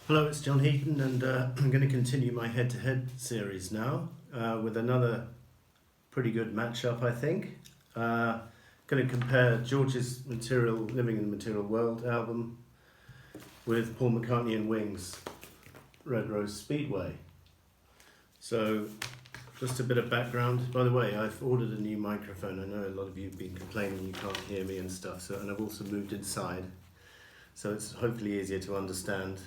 Hello, it's John Heaton, and I'm going to continue my head-to-head series now with another pretty good matchup, I think. Going to compare George's Material, Living in the Material World album with Paul McCartney and Wings' Red Rose Speedway. So, just a bit of background. By the way, I've ordered a new microphone. I know a lot of you have been complaining you can't hear me and stuff, and I've also moved inside. So it's hopefully easier to understand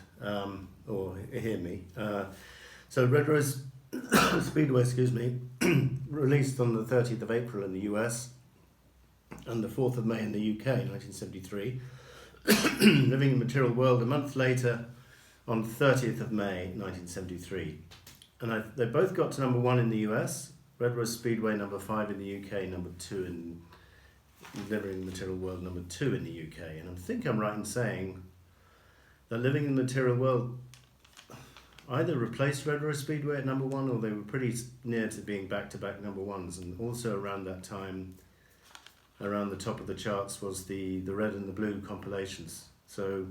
or hear me. So Red Rose Speedway, released on the 30th of April in the US and the 4th of May in the UK, 1973. Living in the Material World a month later on 30th of May, 1973. And they both got to number 1 in the US, Red Rose Speedway number 5 in the UK, number 2 in Living in the Material World number 2 in the UK. And I think I'm right in saying that Living in the Material World either replaced Red Rose Speedway at number 1, or they were pretty near to being back-to-back number 1s. And also around that time, around the top of the charts, was the Red and the Blue compilations. So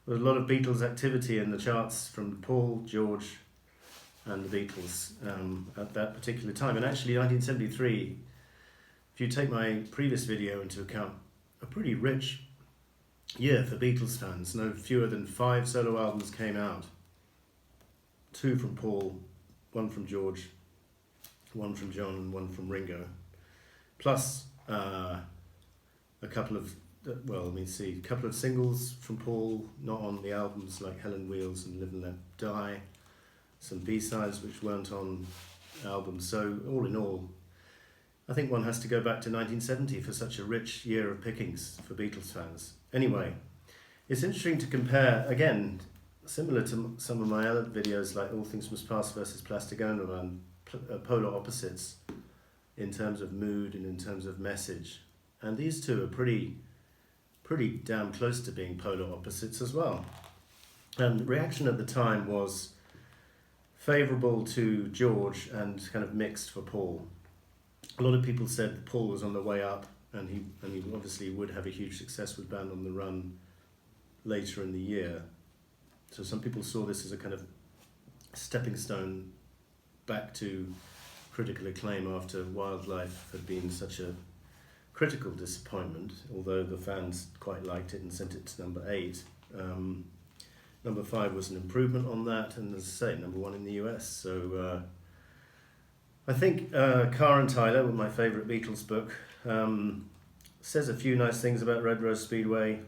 there was a lot of Beatles activity in the charts from Paul, George and the Beatles at that particular time. And actually 1973, if you take my previous video into account, a pretty rich year for Beatles fans. No fewer than 5 solo albums came out. 2 from Paul, 1 from George, 1 from John, and 1 from Ringo. Plus a couple of, a couple of singles from Paul, not on the albums, like Helen Wheels and Live and Let Die. Some B-sides which weren't on albums. So all in all, I think one has to go back to 1970 for such a rich year of pickings for Beatles fans. Anyway, it's interesting to compare, again, similar to some of my other videos like All Things Must Pass versus Plastic Ono, and polar opposites in terms of mood and in terms of message. And these two are pretty damn close to being polar opposites as well. And the reaction at the time was favourable to George and kind of mixed for Paul. A lot of people said that Paul was on the way up, and he obviously would have a huge success with Band on the Run later in the year. So some people saw this as a kind of stepping stone back to critical acclaim after Wildlife had been such a critical disappointment, although the fans quite liked it and sent it to number 8. Number 5 was an improvement on that, and as I say, number 1 in the US. So I think Carr and Tyler, my favourite Beatles book, says a few nice things about Red Rose Speedway.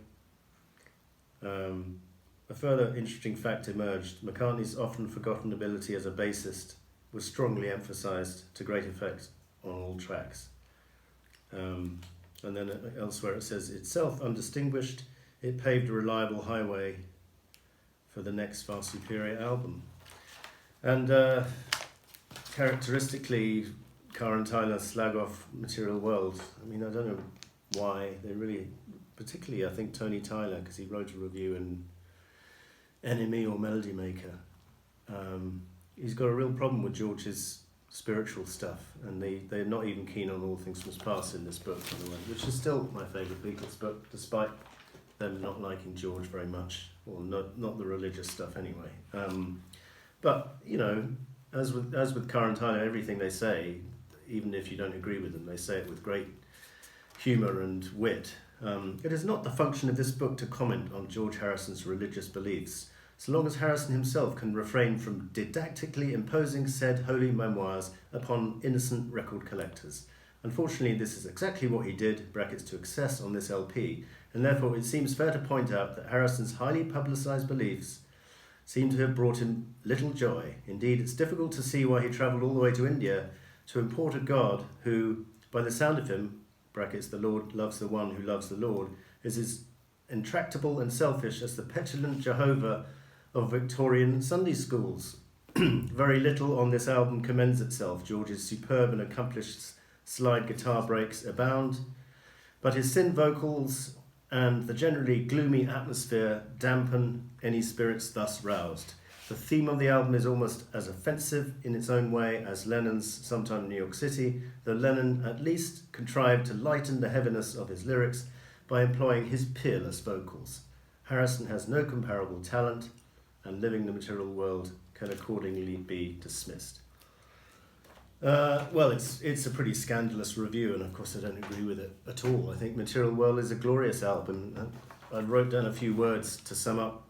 A further interesting fact emerged. McCartney's often forgotten ability as a bassist was strongly emphasised to great effect on all tracks. And then elsewhere it says, itself undistinguished, it paved a reliable highway for the next far superior album. And characteristically, Carr and Tyler slag off Material World. I mean, I don't know why. They really, particularly I think Tony Tyler, because he wrote a review in Enemy or Melody Maker. He's got a real problem with George's spiritual stuff, and they're not even keen on All Things Must Pass in this book, by the way, which is still my favourite Beatles book, despite them not liking George very much, or not the religious stuff anyway. But, you know, as with Carr and Tyler, everything they say, even if you don't agree with them, they say it with great humour and wit. It is not the function of this book to comment on George Harrison's religious beliefs, so long as Harrison himself can refrain from didactically imposing said holy memoirs upon innocent record collectors. Unfortunately, this is exactly what he did, brackets to excess, on this LP, and therefore it seems fair to point out that Harrison's highly publicised beliefs seem to have brought him little joy. Indeed, it's difficult to see why he travelled all the way to India to import a God who, by the sound of him, brackets, the Lord loves the one who loves the Lord, is as intractable and selfish as the petulant Jehovah of Victorian Sunday schools. Very little on this album commends itself. George's superb and accomplished slide guitar breaks abound, but his synth vocals and the generally gloomy atmosphere dampen any spirits thus roused. The theme of the album is almost as offensive in its own way as Lennon's Sometime in New York City, though Lennon at least contrived to lighten the heaviness of his lyrics by employing his peerless vocals. Harrison has no comparable talent, and living the material world can accordingly be dismissed. Well, it's a pretty scandalous review, and of course I don't agree with it at all. I think Material World is a glorious album. I wrote down a few words to sum up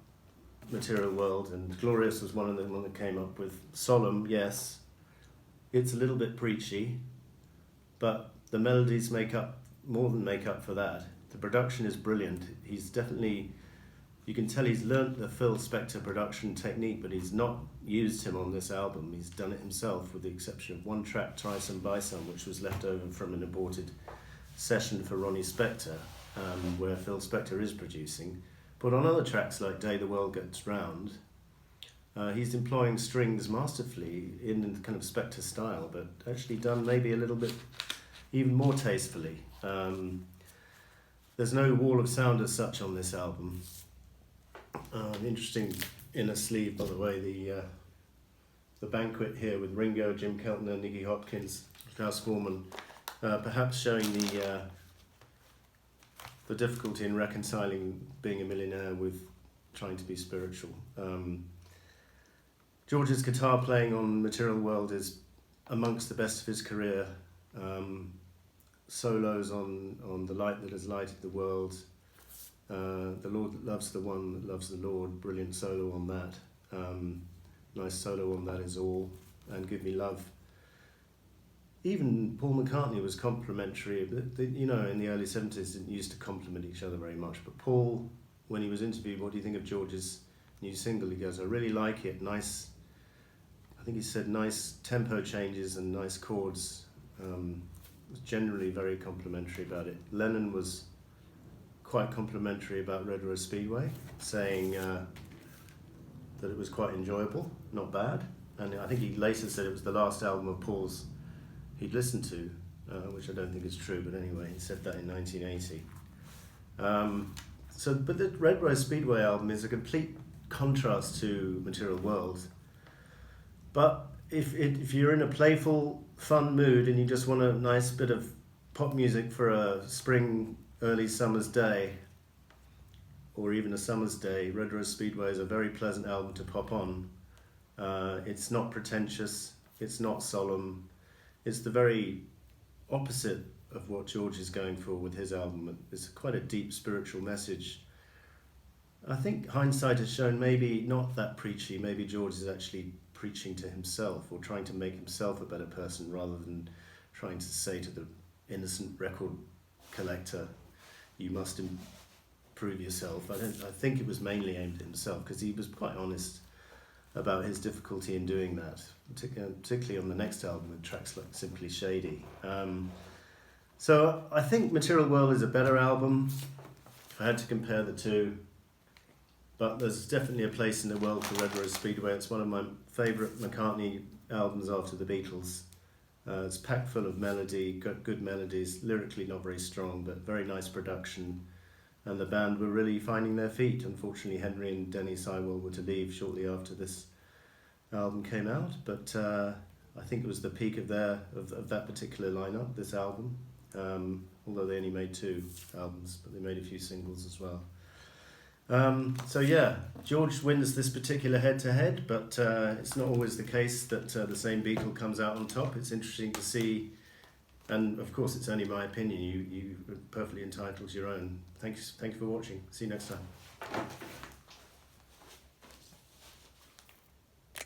Material World, and glorious was one of them that came up with. Solemn, yes. It's a little bit preachy, but the melodies more than make up for that. The production is brilliant. He's definitely, you can tell he's learnt the Phil Spector production technique, but he's not used him on this album. He's done it himself, with the exception of one track, Try Some Buy Some, which was left over from an aborted session for Ronnie Spector, where Phil Spector is producing. But on other tracks like Day the World Gets Round, he's employing strings masterfully in the kind of Spector style, but actually done maybe a little bit even more tastefully. There's no wall of sound as such on this album. Interesting inner sleeve, by the way, the Banquet here with Ringo, Jim Keltner, Nicky Hopkins, Klaus Voormann, perhaps showing the difficulty in reconciling being a millionaire with trying to be spiritual. George's guitar playing on Material World is amongst the best of his career. Solos on The Light That Has Lighted the World, The Lord That Loves the One That Loves the Lord, brilliant solo on that. Nice solo on That Is All, and Give Me Love. Even Paul McCartney was complimentary. In the early 70s, didn't used to compliment each other very much. But Paul, when he was interviewed, what do you think of George's new single? He goes, I really like it. Nice, I think he said nice tempo changes and nice chords. Was generally very complimentary about it. Lennon was quite complimentary about Red Rose Speedway, saying that it was quite enjoyable, not bad. And I think he later said it was the last album of Paul's he'd listened to, which I don't think is true, but anyway, he said that in 1980. But the Red Rose Speedway album is a complete contrast to Material World. But if you're in a playful, fun mood and you just want a nice bit of pop music for a spring, early summer's day, or even a summer's day, Red Rose Speedway is a very pleasant album to pop on. It's not pretentious, it's not solemn. It's the very opposite of what George is going for with his album. It's quite a deep spiritual message. I think hindsight has shown maybe not that preachy. Maybe George is actually preaching to himself or trying to make himself a better person rather than trying to say to the innocent record collector, you must improve yourself. I think it was mainly aimed at himself, because he was quite honest about his difficulty in doing that, particularly on the next album with tracks like Simply Shady. So I think Material World is a better album if I had to compare the two, but there's definitely a place in the world for Red Rose Speedway. It's one of my favourite McCartney albums after the Beatles. It's packed full of melody, got good melodies, lyrically not very strong, but very nice production, and the band were really finding their feet. Unfortunately, Henry and Denny Seiwell were to leave shortly after this album came out, but I think it was the peak of that particular lineup, this album, although they only made 2 albums, but they made a few singles as well. So yeah, George wins this particular head-to-head, but it's not always the case that the same Beatle comes out on top. It's interesting to see, and of course it's only my opinion, you are perfectly entitled to your own. Thank you for watching. See you next time.